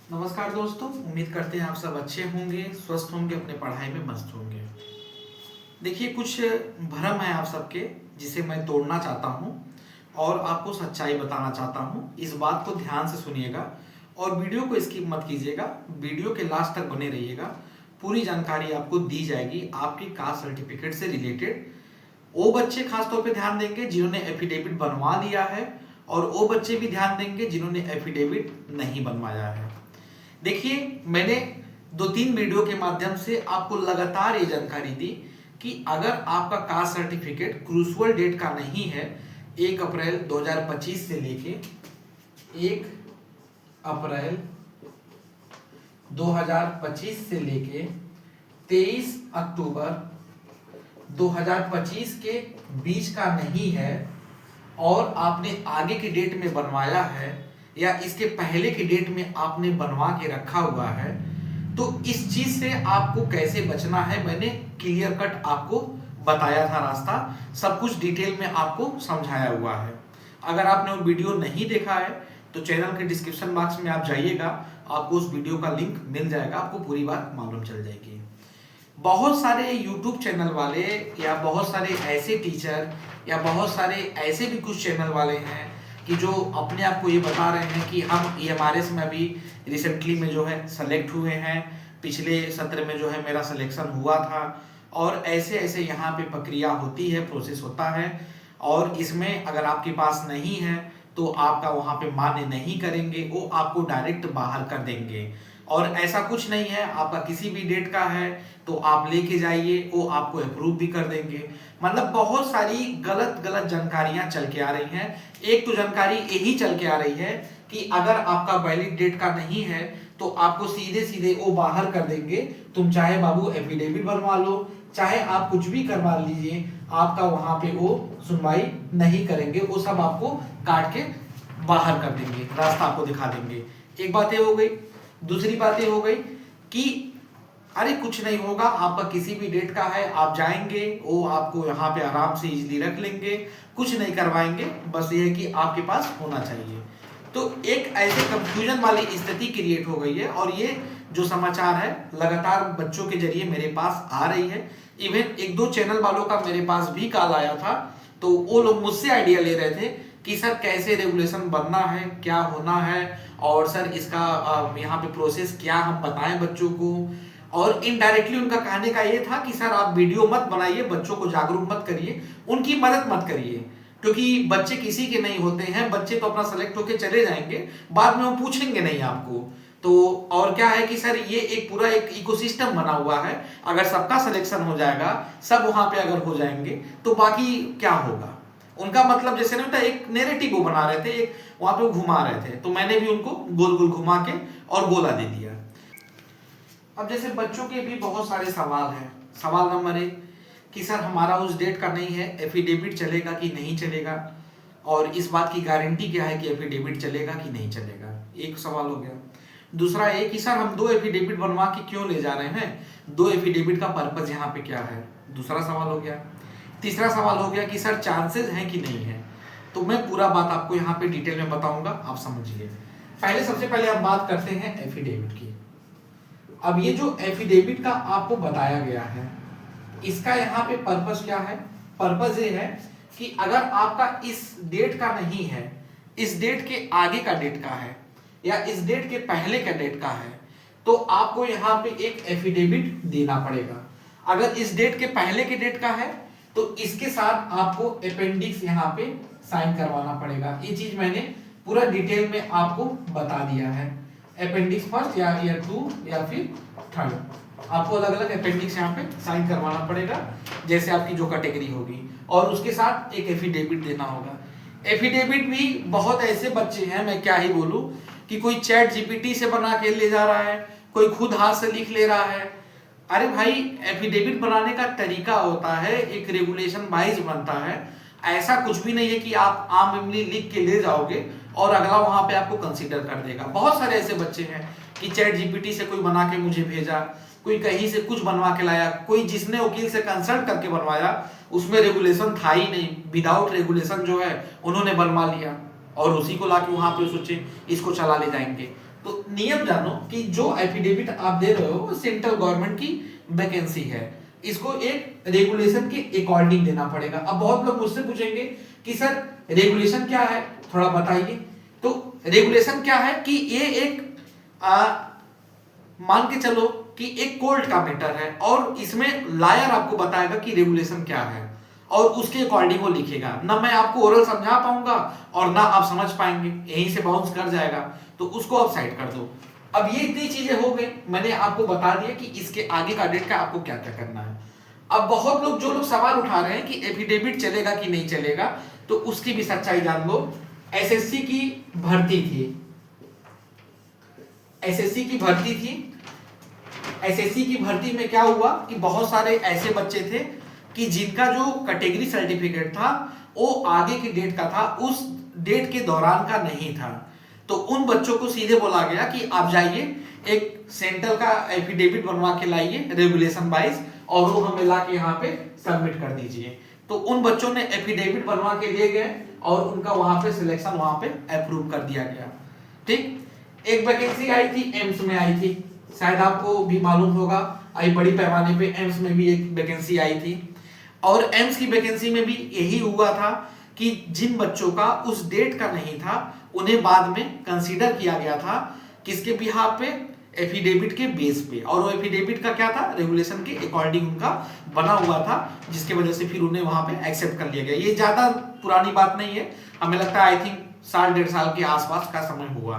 नमस्कार दोस्तों, उम्मीद करते हैं आप सब अच्छे होंगे, स्वस्थ होंगे, अपने पढ़ाई में मस्त होंगे। देखिए, कुछ भ्रम है आप सबके जिसे मैं तोड़ना चाहता हूँ और आपको सच्चाई बताना चाहता हूँ। इस बात को ध्यान से सुनिएगा और वीडियो को स्किप मत कीजिएगा। वीडियो के लास्ट तक बने रहिएगा। पूरी जानकारी आपको दी जाएगी आपकी कास्ट सर्टिफिकेट से रिलेटेड। वो बच्चे खासतौर पे ध्यान देंगे जिन्होंने एफिडेविट बनवा लिया है और वो बच्चे भी ध्यान देंगे जिन्होंने एफिडेविट नहीं बनवाया है। देखिए, मैंने 2-3 वीडियो के माध्यम से आपको लगातार ये जानकारी दी कि अगर आपका कास्ट सर्टिफिकेट क्रूशुअल डेट का नहीं है, 1 अप्रैल 2025 से लेके 1 अप्रैल 2025 से लेके 23 अक्टूबर 2025 के बीच का नहीं है और आपने आगे के डेट में बनवाया है या इसके पहले के डेट में आपने बनवा के रखा हुआ है, तो इस चीज से आपको कैसे बचना है मैंने क्लियर कट आपको बताया था। रास्ता सब कुछ डिटेल में आपको समझाया हुआ है। अगर आपने वो वीडियो नहीं देखा है तो चैनल के डिस्क्रिप्शन बॉक्स में आप जाइएगा, आपको उस वीडियो का लिंक मिल जाएगा, आपको पूरी बात मालूम चल जाएगी। बहुत सारे यूट्यूब चैनल वाले या बहुत सारे ऐसे टीचर या बहुत सारे ऐसे भी कुछ चैनल वाले हैं कि जो अपने आप को ये बता रहे हैं कि हम EMRS में अभी रिसेंटली में जो है सेलेक्ट हुए हैं, पिछले सत्र में जो है मेरा सिलेक्शन हुआ था और ऐसे ऐसे यहाँ पे प्रक्रिया होती है, प्रोसेस होता है और इसमें अगर आपके पास नहीं है तो आपका वहाँ पे मान्य नहीं करेंगे, वो आपको डायरेक्ट बाहर कर देंगे। और ऐसा कुछ नहीं है, आपका किसी भी डेट का है तो आप लेके जाइए, वो आपको अप्रूव भी कर देंगे। मतलब बहुत सारी गलत गलत जानकारियां चल के आ रही हैं। एक तो जानकारी यही चल के आ रही है कि अगर आपका वैलिड डेट का नहीं है तो आपको सीधे सीधे वो बाहर कर देंगे। तुम चाहे बाबू एफिडेविट बनवा लो, चाहे आप कुछ भी करवा लीजिए, आपका वहां पे वो सुनवाई नहीं करेंगे, वो सब आपको काट के बाहर कर देंगे, रास्ता आपको दिखा देंगे। एक बात ये हो गई। दूसरी बात ये हो गई कि अरे कुछ नहीं होगा, आपका किसी भी डेट का है, आप जाएंगे, वो आपको यहाँ पे आराम से इजीली रख लेंगे, कुछ नहीं करवाएंगे, बस ये है कि आपके पास होना चाहिए। तो एक ऐसे कंफ्यूजन वाली स्थिति क्रिएट हो गई है और ये जो समाचार है लगातार बच्चों के जरिए मेरे पास आ रही है। इवन 1-2 चैनल वालों का मेरे पास भी कॉल आया था, तो वो लोग मुझसे आइडिया ले रहे थे कि सर कैसे रेगुलेशन बनना है, क्या होना है और सर इसका यहाँ पे प्रोसेस क्या हम बताएं बच्चों को। और इनडायरेक्टली उनका कहने का ये था कि सर आप वीडियो मत बनाइए, बच्चों को जागरूक मत करिए, उनकी मदद मत करिए, क्योंकि बच्चे किसी के नहीं होते हैं। बच्चे तो अपना सेलेक्ट होके चले जाएंगे, बाद में वो पूछेंगे नहीं आपको। तो और क्या है कि सर ये एक पूरा एक इकोसिस्टम बना हुआ है, अगर सबका सिलेक्शन हो जाएगा, सब वहां पे अगर हो जाएंगे तो बाकी क्या होगा। उनका मतलब जैसे नहीं होता, एक नैरेटिव वो बना रहे थे, एक वहां पे वो घुमा रहे थे, तो मैंने भी उनको गोल गोल घुमा के और गोला दे दिया। अब जैसे बच्चों के भी बहुत सारे सवाल हैं। सवाल नंबर 1 कि सर हमारा उस डेट का नहीं है, एफिडेविट चलेगा कि नहीं चलेगा, और इस बात की गारंटी क्या है कि एफिडेविट चलेगा कि नहीं चलेगा, एक सवाल हो गया। दूसरा ये कि सर हम 2 एफिडेविट बनवा के क्यों ले जा रहे हैं, 2 एफिडेविट का पर्पस यहाँ पे क्या है, दूसरा सवाल हो गया। तीसरा सवाल हो गया कि सर चांसेस हैं कि नहीं है। तो मैं पूरा बात आपको यहाँ पे डिटेल में बताऊंगा, आप समझिए। सबसे पहले हम बात करते हैं एफिडेविट की। अब ये जो एफिडेविट का आपको बताया गया है, इसका यहाँ पे पर्पस क्या है। पर्पस ये है कि अगर आपका इस डेट का नहीं है, इस डेट के आगे का डेट का है या इस डेट के पहले का डेट का है, तो आपको यहाँ पे एक एफिडेविट देना पड़ेगा। अगर इस डेट के पहले के डेट का है तो इसके साथ आपको अपेंडिक्स यहाँ पे साइन करवाना पड़ेगा। ये चीज मैंने पूरा डिटेल में आपको बता दिया है। अपेंडिक्स फर्स्ट या ईयर 2 या फिर 3rd, आपको अलग अलग अपेंडिक्स यहाँ पे साइन करवाना पड़ेगा, जैसे आपकी जो कैटेगरी होगी, और उसके साथ एक एफिडेविट देना होगा। एफिडेविट भी बहुत ऐसे बच्चे हैं, मैं क्या ही बोलूं, कि कोई चैट जीपीटी से बना के ले जा रहा है, कोई खुद हाथ से लिख ले रहा है। अरे भाई, एफिडेविट बनाने का तरीका होता है, एक रेगुलेशन वाइज बनता है। ऐसा कुछ भी नहीं है कि आप आम इमली लिख के ले जाओगे और अगला वहां पे आपको कंसीडर कर देगा। बहुत सारे ऐसे बच्चे हैं कि चैट जीपीटी से कोई बना के मुझे भेजा, कोई कहीं से कुछ बनवा के लाया, कोई जिसने वकील से कंसल्ट करके बनवाया उसमें रेगुलेशन था ही नहीं, विदाउट रेगुलेशन जो है उन्होंने बनवा लिया और उसी को लाके वहां पे सोचे इसको चला ले जाएंगे। तो नियम जानो कि जो एफिडेविट आप दे रहे हो वो सेंट्रल गवर्नमेंट की वैकेंसी है, इसको एक रेगुलेशन के अकॉर्डिंग देना पड़ेगा। अब बहुत लोग मुझसे पूछेंगे कि सर रेगुलेशन क्या है, थोड़ा बताइए। तो रेगुलेशन क्या है कि ये एक मान के चलो कि एक कोर्ट का मैटर है और इसमें लायर आपको बताएगा कि रेगुलेशन क्या है और उसके अकॉर्डिंग वो लिखेगा। ना मैं आपको ओरल समझा पाऊंगा और ना आप समझ पाएंगे, यहीं से बाउंस कर जाएगा, तो उसको आप साइड कर दो। अब ये इतनी चीजें हो गई, मैंने आपको बता दिया कि इसके आगे का डेट का आपको क्या क्या करना है। अब बहुत लोग जो लोग सवाल उठा रहे हैं कि एफिडेविट चलेगा कि नहीं चलेगा, तो उसकी भी सच्चाई जान लो। एसएससी की भर्ती थी, एसएससी की भर्ती थी। एसएससी की भर्ती में क्या हुआ कि बहुत सारे ऐसे बच्चे थे कि जिनका जो कैटेगरी सर्टिफिकेट था वो आगे की डेट का था, उस डेट के दौरान का नहीं था। तो उन बच्चों को सीधे बोला गया कि आप जाइए एक सेंट्रल का एफिडेविट बनवा के लाइए रेगुलेशन वाइज और वो हमें ला के यहाँ पे सबमिट कर दीजिए। तो उन बच्चों ने एफिडेविट बनवा के लिए गए और उनका वहां पे सिलेक्शन वहां पे अप्रूव कर दिया गया। ठीक, एक वैकेंसी आई थी एम्स में आई थी, शायद आपको भी मालूम होगा, आई बड़ी पैमाने पे एम्स में भी एक वैकेंसी आई थी। और एम्स की वैकेंसी में भी यही हुआ था कि जिन बच्चों का उस डेट का नहीं था उन्हें बाद में कंसीडर किया गया था, किसके बिहाफ पे, एफिडेविट के बेस पे। और वो एफिडेविट का क्या था, रेगुलेशन के अकॉर्डिंग उनका बना हुआ था, जिसके वजह से फिर उन्हें वहां पे एक्सेप्ट कर लिया गया। ये ज्यादा पुरानी बात नहीं है, हमें लगता है आई थिंक साल 1.5 साल के आसपास का समय हुआ।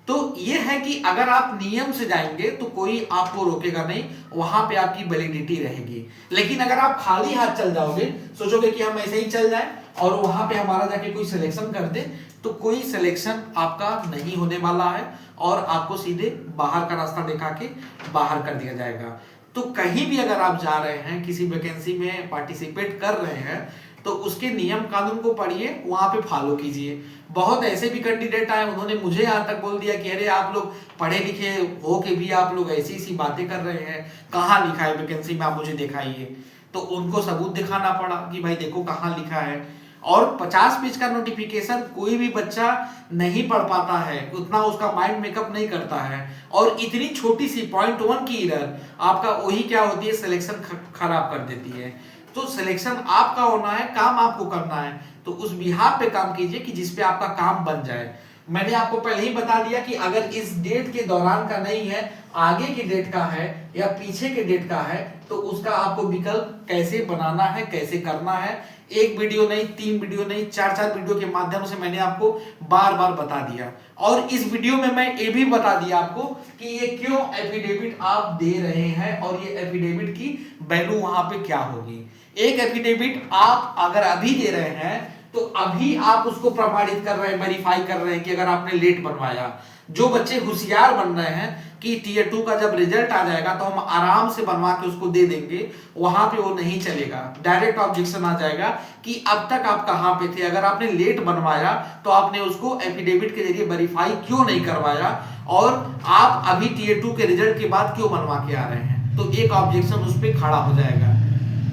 तो ये है कि अगर आप नियम से जाएंगे तो कोई आपको रोकेगा नहीं, वहां पे आपकी वैलिडिटी रहेगी। लेकिन अगर आप खाली हाथ चल जाओगे, सोचोगे कि हम ऐसे ही चल जाए और वहां पे हमारा जाके कोई सिलेक्शन कर दे, तो कोई सिलेक्शन आपका नहीं होने वाला है और आपको सीधे बाहर का रास्ता दिखा के बाहर कर दिया जाएगा। तो कहीं भी अगर आप जा रहे हैं, किसी वैकेंसी में पार्टिसिपेट कर रहे हैं, तो उसके नियम कानून को पढ़िए, वहां पे फॉलो कीजिए। बहुत ऐसे भी कैंडिडेट आए, उन्होंने मुझे यहाँ तक बोल दिया कि अरे आप लोग पढ़े लिखे हो के भी आप लोग ऐसी ऐसी बातें कर रहे हैं, कहाँ लिखा है वैकेंसी में, आप मुझे दिखाइए। तो उनको सबूत दिखाना पड़ा कि भाई देखो कहाँ लिखा है। और 50 पेज का नोटिफिकेशन कोई भी बच्चा नहीं पढ़ पाता है, उतना उसका माइंड मेकअप नहीं करता है। और इतनी छोटी सी 0.1 की एरर आपका वही क्या होती है, सिलेक्शन खराब कर देती है। तो सिलेक्शन आपका होना है, काम आपको करना है, तो उस बिहाफ पे काम कीजिए कि जिसपे आपका काम बन जाए। मैंने आपको पहले ही बता दिया कि अगर इस डेट के दौरान का नहीं है, आगे के डेट का है या पीछे के डेट का है, तो उसका आपको विकल्प कैसे बनाना है, कैसे करना है। एक वीडियो नहीं, 3 वीडियो नहीं, 4 वीडियो के माध्यम से मैंने आपको बार बार बता दिया। और इस वीडियो में मैं ये भी बता दिया आपको कि ये क्यों एफिडेविट आप दे रहे हैं और ये एफिडेविट की वैल्यू वहां पे क्या होगी। एक एफिडेविट आप अगर अभी दे रहे हैं तो अभी आप उसको प्रमाणित कर रहे हैं, वेरीफाई कर रहे हैं कि अगर आपने लेट बनवाया। जो बच्चे होशियार बन रहे हैं कि टीयर 2 का जब रिजल्ट आ जाएगा तो हम आराम से बनवा के उसको दे देंगे, वहां पे वो नहीं चलेगा, डायरेक्ट ऑब्जेक्शन आ जाएगा कि अब तक आप कहां पे थे, अगर आपने लेट बनवाया तो आपने उसको एफिडेविट के जरिए वेरीफाई क्यों नहीं करवाया और आप अभी टीयर 2 के रिजल्ट के बाद क्यों बनवा के आ रहे हैं। तो एक ऑब्जेक्शन उस पर खड़ा हो जाएगा।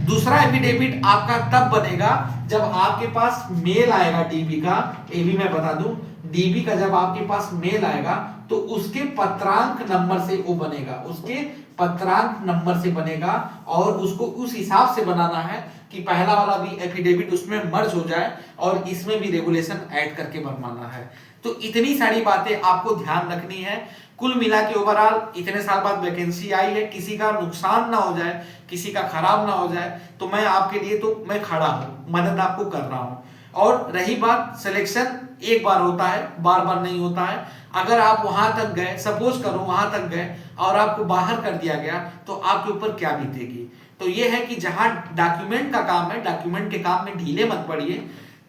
दूसरा एफिडेविट आपका तब बनेगा जब आपके पास मेल आएगा डीबी का, ये भी मैं बता दूं, डीबी का जब आपके पास मेल आएगा तो उसके पत्रांक नंबर से वो बनेगा, उसके पत्रांक नंबर से बनेगा और उसको उस हिसाब से बनाना है कि पहला वाला भी एफिडेविट उसमें मर्ज हो जाए और इसमें भी रेगुलेशन ऐड करके बनवाना है। तो इतनी सारी बातें आपको ध्यान रखनी है। कुल मिला के ओवरऑल इतने साल बाद वैकेंसी आई है, किसी का नुकसान ना हो जाए, किसी का खराब ना हो जाए, तो मैं आपके लिए तो मैं खड़ा हूं, मदद आपको कर रहा हूं। और रही बात सिलेक्शन, एक बार होता है, बार बार नहीं होता है। अगर आप वहां तक गए, सपोज करो वहां तक गए और आपको बाहर कर दिया गया, तो आपके ऊपर क्या बीतेगी। तो ये है कि जहां डॉक्यूमेंट का काम है, डॉक्यूमेंट के काम में ढीले मत पड़िए,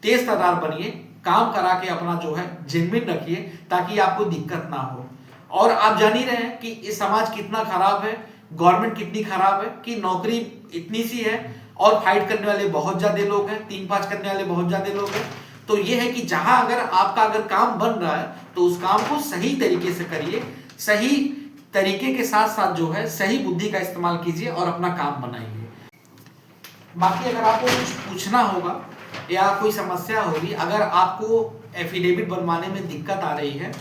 तेज तर्रार बनिए, काम करा के अपना जो है जेन्युइन रखिए ताकि आपको दिक्कत ना हो। और आप जान ही रहे हैं कि ये समाज कितना खराब है, गवर्नमेंट कितनी खराब है कि नौकरी इतनी सी है और फाइट करने वाले बहुत ज्यादा लोग हैं, 3-5 करने वाले बहुत ज्यादा लोग हैं। तो ये है कि जहां अगर आपका अगर काम बन रहा है तो उस काम को सही तरीके से करिए, सही तरीके के साथ साथ जो है सही बुद्धि का इस्तेमाल कीजिए और अपना काम बनाइए। बाकी अगर आपको कुछ पूछना होगा या कोई समस्या होगी, अगर आपको एफिडेविट बनवाने में दिक्कत आ रही है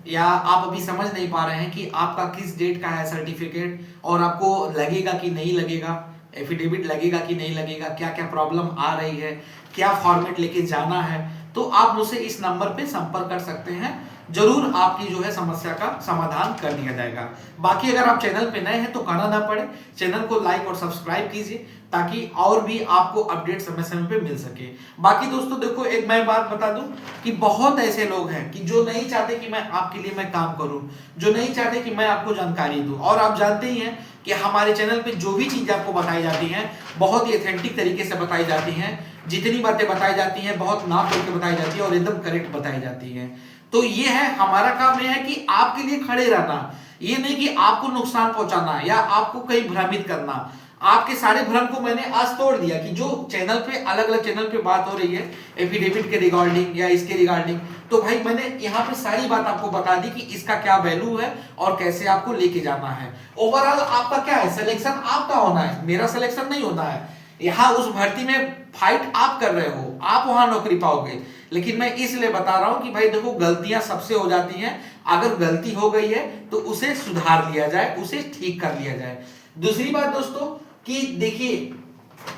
या आप अभी समझ नहीं पा रहे हैं कि आपका किस डेट का है सर्टिफिकेट और आपको लगेगा कि नहीं लगेगा, एफिडेविट लगेगा कि नहीं लगेगा, क्या क्या प्रॉब्लम आ रही है, क्या फॉर्मेट लेके जाना है, तो आप मुझसे इस नंबर पे संपर्क कर सकते हैं। जरूर आपकी जो है समस्या का समाधान कर दिया जाएगा। बाकी अगर आप चैनल पे नए हैं तो कहना ना पड़े, चैनल को लाइक और सब्सक्राइब कीजिए ताकि और भी आपको अपडेट समय समय पे मिल सके। बाकी दोस्तों देखो, एक मैं बात बता दूं कि बहुत ऐसे लोग हैं कि जो नहीं चाहते कि मैं आपके लिए मैं काम करूं, जो नहीं चाहते कि मैं आपको जानकारी दूं। और आप जानते ही हैं कि हमारे चैनल पे जो भी चीजें आपको बताई जाती हैं बहुत ही ऑथेंटिक तरीके से बताई जाती हैं। जितनी बातें बताई जाती हैं बहुत नाप करके बताई जाती है और एकदम करेक्ट बताई जाती है। तो ये है हमारा काम, यह है कि आपके लिए खड़े रहना, ये नहीं कि आपको नुकसान पहुंचाना या आपको कहीं भ्रमित करना। आपके सारे भ्रम को मैंने आज तोड़ दिया कि जो चैनल पे अलग अलग चैनल पे बात हो रही है एफिडेविट के रिगार्डिंग या इसके रिगार्डिंग, तो भाई मैंने यहाँ पे सारी बात आपको बता दी कि इसका क्या वैल्यू है और कैसे आपको लेके जाना है। ओवरऑल आपका क्या है, सिलेक्शन आपका होना है, मेरा सिलेक्शन नहीं होना है। यहाँ उस भर्ती में फाइट आप कर रहे हो, आप वहां नौकरी पाओगे। लेकिन मैं इसलिए बता रहा हूं कि भाई देखो, गलतियां सबसे हो जाती हैं। अगर गलती हो गई है तो उसे सुधार लिया जाए, उसे ठीक कर लिया जाए। दूसरी बात दोस्तों कि देखिए,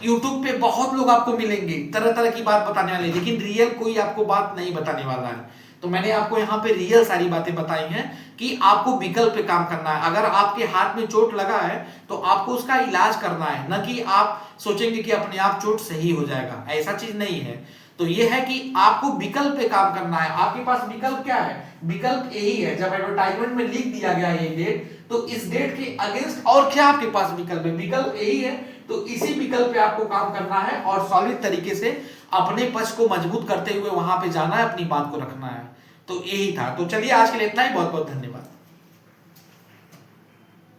YouTube पे बहुत लोग आपको मिलेंगे तरह तरह की बात बताने वाले, लेकिन रियल कोई आपको बात नहीं बताने वाला है। तो मैंने आपको यहाँ पे रियल सारी बातें बताई हैं कि आपको विकल्प पे काम करना है। अगर आपके हाथ में चोट लगा है तो आपको उसका इलाज करना है, न कि आप सोचेंगे कि अपने आप चोट सही हो जाएगा, ऐसा चीज नहीं है। तो ये है कि आपको विकल्प पे काम करना है। आपके पास विकल्प क्या है, विकल्प यही है। जब एडवर्टाइजमेंट में लिख दिया गया ये डेट, तो इस डेट के अगेंस्ट और क्या आपके पास विकल्प है, विकल्प यही है। तो इसी विकल्प पे आपको काम करना है और सॉलिड तरीके से अपने पक्ष को मजबूत करते हुए वहां पे जाना है, अपनी बात को रखना है। तो यही था। तो चलिए आज के लिए इतना ही, बहुत बहुत धन्यवाद।